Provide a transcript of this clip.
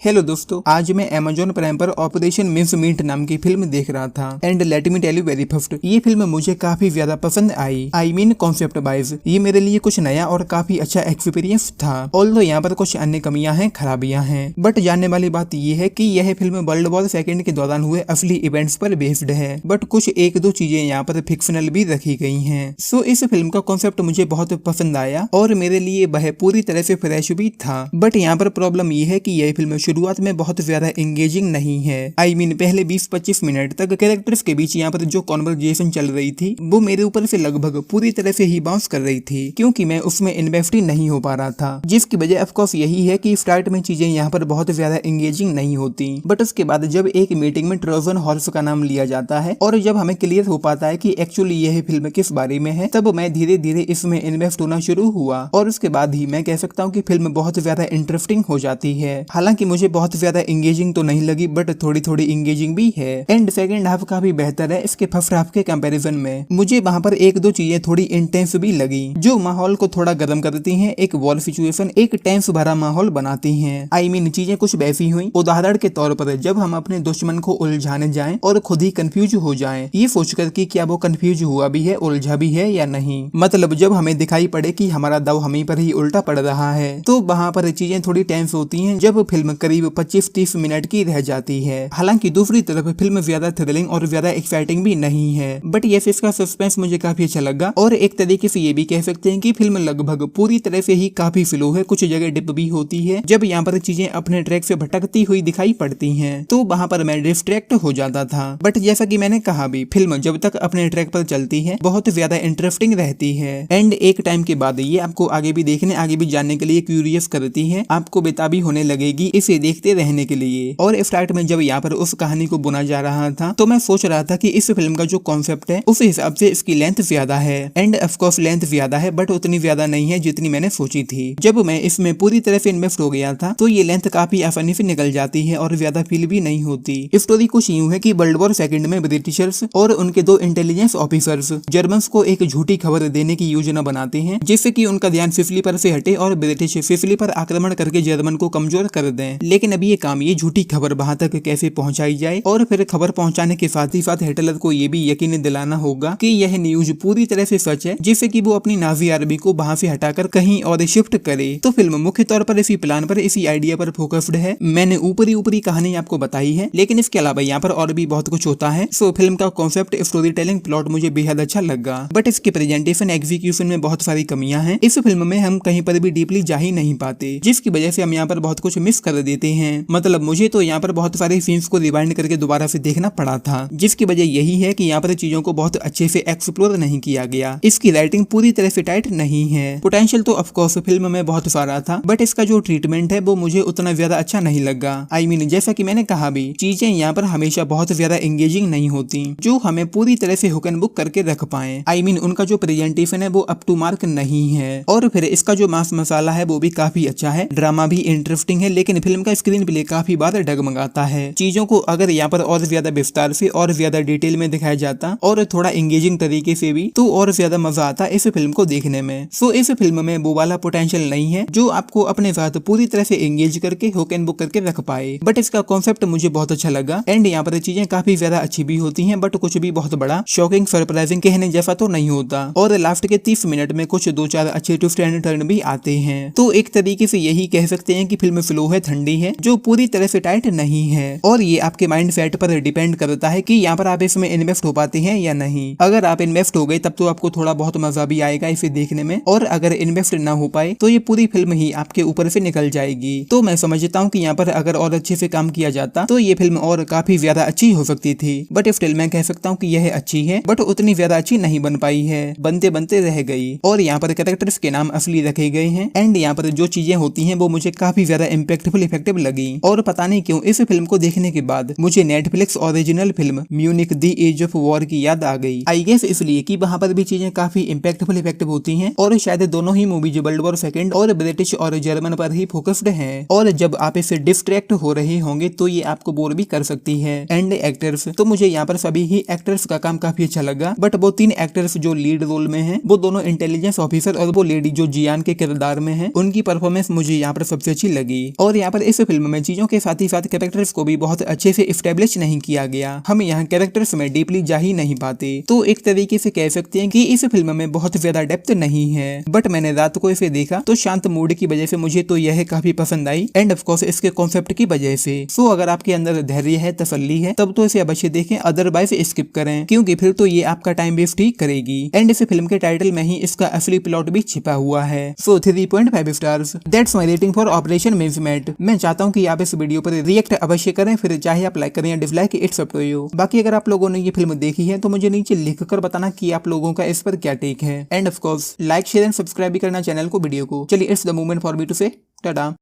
Hello दोस्तों, आज मैं Amazon प्राइम पर ऑपरेशन मिन्समीट नाम की फिल्म देख रहा था and let me tell you very first, ये फिल्म मुझे काफी ज्यादा पसंद आई। आई मीन कॉन्सेप्ट वाइज ये मेरे लिए कुछ नया और काफी अच्छा एक्सपीरियंस था। ऑल्दो यहाँ पर कुछ अन्य कमियां हैं, खराबियां हैं, बट जानने वाली बात ये है कि यह फिल्म वर्ल्ड वॉर सेकेंड के दौरान हुए असली इवेंट्स पर बेस्ड है, बट कुछ एक दो चीजें यहाँ पर फिक्शनल भी रखी गई हैं। सो इस फिल्म का कॉन्सेप्ट मुझे बहुत पसंद आया और मेरे लिए वह पूरी तरह से फ्रेश भी था। बट यहाँ पर प्रॉब्लम ये है कि यह फिल्म शुरुआत में बहुत ज्यादा एंगेजिंग नहीं है। आई मीन पहले 20-25 मिनट तक कैरेक्टर्स के बीच यहाँ पर जो कॉन्वर्जेशन चल रही थी वो मेरे ऊपर से लगभग पूरी तरह से ही बाउंस कर रही थी, क्योंकि मैं उसमें इन्वेस्ट ही नहीं हो पा रहा था। जिसकी वजह ऑफकोर्स यही है कि स्टार्ट में चीजें यहाँ पर बहुत ज्यादा एंगेजिंग नहीं होती, बट उसके बाद जब एक मीटिंग में ट्रोजन हॉर्स का नाम लिया जाता है और जब हमें क्लियर हो पाता है कि एक्चुअली यह फिल्म किस बारे में है, तब मैं धीरे धीरे इसमें इन्वेस्ट होना शुरू हुआ और उसके बाद ही मैं कह सकता हूँ कि फिल्म बहुत ज्यादा इंटरेस्टिंग हो जाती है। हालांकि मुझे बहुत ज्यादा इंगेजिंग तो नहीं लगी, बट थोड़ी थोड़ी इंगेजिंग भी है एंड सेकंड हाफ काफी बेहतर है इसके फर्स्ट हाफ के कंपैरिजन में। मुझे वहां पर एक दो चीजें थोड़ी इंटेंस भी लगी जो माहौल को थोड़ा गर्म करती हैं, एक वॉर सिचुएशन एक टेंस भरा माहौल बनाती हैं। आई मीन चीजें कुछ वैसी हुई, उदाहरण के तौर पर जब हम अपने दुश्मन को उलझाने जाएं और खुद ही कंफ्यूज हो जाएं, ये सोचकर कि क्या वो कंफ्यूज हुआ भी है, उलझा भी है या नहीं। मतलब जब हमें दिखाई पड़े कि हमारा दाव हमें पर ही उल्टा पड़ रहा है, तो वहां पर चीजें थोड़ी टेंस होती हैं जब फिल्म करीब 25-30 मिनट की रह जाती है। हालांकि दूसरी तरफ फिल्म ज्यादा थ्रिलिंग और ज्यादा एक्साइटिंग भी नहीं है, बट यस इसका सस्पेंस मुझे काफी अच्छा लगा और एक तरीके से ये भी कह सकते हैं कि फिल्म लगभग पूरी तरह से ही काफी स्लो है। कुछ जगह डिप भी होती है, जब यहाँ पर चीजें अपने ट्रैक से भटकती हुई दिखाई पड़ती हैं तो वहाँ पर मैं डिस्ट्रैक्ट हो जाता था। बट जैसा कि मैंने कहा भी, फिल्म जब तक अपने ट्रैक पर चलती है बहुत ज्यादा इंटरेस्टिंग रहती है एंड एक टाइम के बाद ये आपको आगे भी देखने आगे भी जानने के लिए क्यूरियस करती है, आपको बेताबी होने लगेगी इसे देखते रहने के लिए। और स्टार्ट में जब यहाँ पर उस कहानी को बुना जा रहा था तो मैं सोच रहा था कि इस फिल्म का जो कॉन्सेप्ट है उस हिसाब से इसकी लेंथ ज्यादा है एंड ऑफ कोर्स लेंथ ज्यादा है, बट उतनी ज्यादा नहीं है जितनी मैंने सोची थी। जब मैं इसमें पूरी तरह से इन्वेस्ट हो गया था तो ये लेंथ काफी आसानी से निकल जाती है और ज्यादा फील भी नहीं होती। स्टोरी कुछ यूं है कि वर्ल्ड वॉर सेकंड में ब्रिटिशर्स और उनके दो इंटेलिजेंस ऑफिसर्स जर्मन्स को एक झूठी खबर देने की योजना बनाते हैं जिससे कि उनका ध्यान सिसिली पर से हटे और ब्रिटिश सिसिली पर आक्रमण करके जर्मन को कमजोर कर दें। लेकिन अभी ये काम, ये झूठी खबर वहां तक कैसे पहुंचाई जाए और फिर खबर पहुंचाने के साथ ही साथ हिटलर को ये भी यकीन दिलाना होगा कि यह न्यूज पूरी तरह से सच है, जिससे कि वो अपनी नाजी आर्मी को वहां से हटाकर कहीं और शिफ्ट करे। तो फिल्म मुख्य तौर पर इसी प्लान पर, इसी आइडिया पर फोकस्ड है। मैंने ऊपरी कहानी आपको बताई है, लेकिन इसके अलावा यहाँ पर और भी बहुत कुछ होता है। सो फिल्म का कॉन्सेप्ट, स्टोरी टेलिंग, प्लॉट मुझे बेहद अच्छा लगा, बट इसकी प्रेजेंटेशन, एग्जीक्यूशन में बहुत सारी कमियां हैं। इस फिल्म में हम कहीं पर भी डीपली जा ही नहीं पाते, जिसकी वजह से हम यहाँ पर बहुत कुछ मिस कर देते हैं। मतलब मुझे तो यहाँ पर बहुत सारे सीन्स को रिवाइंड करके दोबारा से देखना पड़ा था, जिसकी वजह यही है कि यहाँ पर चीजों को बहुत अच्छे से एक्सप्लोर नहीं किया गया। इसकी राइटिंग पूरी तरह से टाइट नहीं है। पोटेंशियल तो ऑफ कोर्स फिल्म में बहुत सारा था, बट इसका जो ट्रीटमेंट है वो मुझे उतना ज्यादा अच्छा नहीं लगा। आई मीन जैसा कि मैंने कहा भी, चीजें यहाँ पर हमेशा बहुत ज्यादा एंगेजिंग नहीं होती जो हमें पूरी तरह से हुक एंड बुक करके रख पाए। आई मीन उनका जो प्रेजेंटेशन है वो अप टू मार्क नहीं है और फिर इसका जो मास मसाला है वो भी काफी अच्छा है, ड्रामा भी इंटरेस्टिंग है, लेकिन फिल्म का स्क्रीन प्ले काफी बार डगमगाता है। चीजों को अगर यहाँ पर और ज्यादा विस्तार से और ज्यादा डिटेल में दिखाया जाता और थोड़ा एंगेजिंग तरीके से भी, तो और ज्यादा मजा आता इस फिल्म को देखने में। सो इस फिल्म में वो वाला पोटेंशियल नहीं है जो आपको अपने साथ पूरी तरह से एंगेज करके हुक एंड बुक करके रख पाए, बट इसका कॉन्सेप्ट मुझे बहुत अच्छा लगा एंड यहाँ पर चीजें काफी ज्यादा अच्छी भी होती हैं, बट कुछ भी बहुत बड़ा शॉकिंग सरप्राइजिंग कहने जैसा तो नहीं होता। और लास्ट के 30 मिनट में कुछ 2-4 अच्छे ट्विस्ट एंड टर्न भी आते हैं। तो एक तरीके से यही कह सकते हैं कि फिल्म स्लो है, ठंडी है, जो पूरी तरह से टाइट नहीं है और ये आपके माइंड सेट पर डिपेंड करता है कि यहाँ पर आप इसमें इन्वेस्ट हो पाते हैं या नहीं। अगर आप इन्वेस्ट हो गए तब तो आपको थोड़ा बहुत मजा भी आएगा इसे देखने में, और अगर इन्वेस्ट ना हो पाए तो ये पूरी फिल्म ही आपके ऊपर से निकल जाएगी। तो मैं समझता हूँ कि यहाँ पर अगर और अच्छे से काम किया जाता तो ये फिल्म और काफी ज्यादा अच्छी हो सकती थी, बट स्टिल मैं कह सकता हूँ कि यह अच्छी है, बट उतनी ज्यादा अच्छी नहीं बन पाई है, बनते बनते रह गई। और यहाँ पर कैरेक्टर्स के नाम असली रखे गए हैं एंड यहाँ पर जो चीजें होती हैं वो मुझे काफी ज्यादा इम्पैक्टफुल इफेक्टिव लगी। और पता नहीं क्यों इस फिल्म को देखने के बाद मुझे Netflix original film Munich the edge of war की याद आ गई। आई गेस इसलिए कि वहाँ पर भी चीजें काफी इम्पैक्टफुल इफेक्टिव होती हैं और शायद दोनों ही मूवीज वर्ल्ड वॉर सेकंड और ब्रिटिश और जर्मन पर ही फोकस्ड हैं, और जब आप इससे डिस्ट्रैक्ट हो रहे होंगे तो ये आपको बोर भी कर सकती है। एंड एक्टर्स, तो मुझे यहाँ पर सभी ही एक्टर्स का काम काफी अच्छा लगा, बट वो 3 एक्टर्स जो लीड रोल में हैं वो दोनों इंटेलिजेंस ऑफिसर और वो लेडी जो जियान के किरदार में है, उनकी परफॉर्मेंस मुझे यहाँ पर सबसे अच्छी लगी। और यहाँ पर इस इस फिल्म में चीजों के साथ ही साथ कैरेक्टर्स को भी बहुत अच्छे से स्टेब्लिश नहीं किया गया। हम यहाँ कैरेक्टर्स में डीपली जा ही नहीं पाते, तो एक तरीके से कह सकते हैं कि इस फिल्म में बहुत ज्यादा डेप्थ नहीं है। बट मैंने रात को इसे देखा तो शांत मूड की वजह से मुझे तो यह काफी पसंद आई, एंड ऑफ कोर्स इसके कॉन्सेप्ट की वजह से। सो अगर आपके अंदर धैर्य है, तसल्ली है, तब तो इसे अवश्य देखें, अदरवाइज स्किप करें, क्योंकि फिर तो ये आपका टाइम वेस्ट ही करेगी। एंड इस फिल्म के टाइटल में ही इसका असली प्लॉट भी छिपा हुआ है। So 3.5 stars, that's my rating for Operation Mincemeat. मैं चाहता हूँ कि आप इस वीडियो पर रिएक्ट अवश्य करें, फिर चाहे आप लाइक करें या dislike, it's up to you. बाकी अगर आप लोगों ने ये फिल्म देखी है तो मुझे नीचे लिख कर बताना कि आप लोगों का इस पर क्या टेक है। And of course like, share and subscribe भी करना चैनल को, वीडियो को। चलिए, it's the moment for me to say Tata.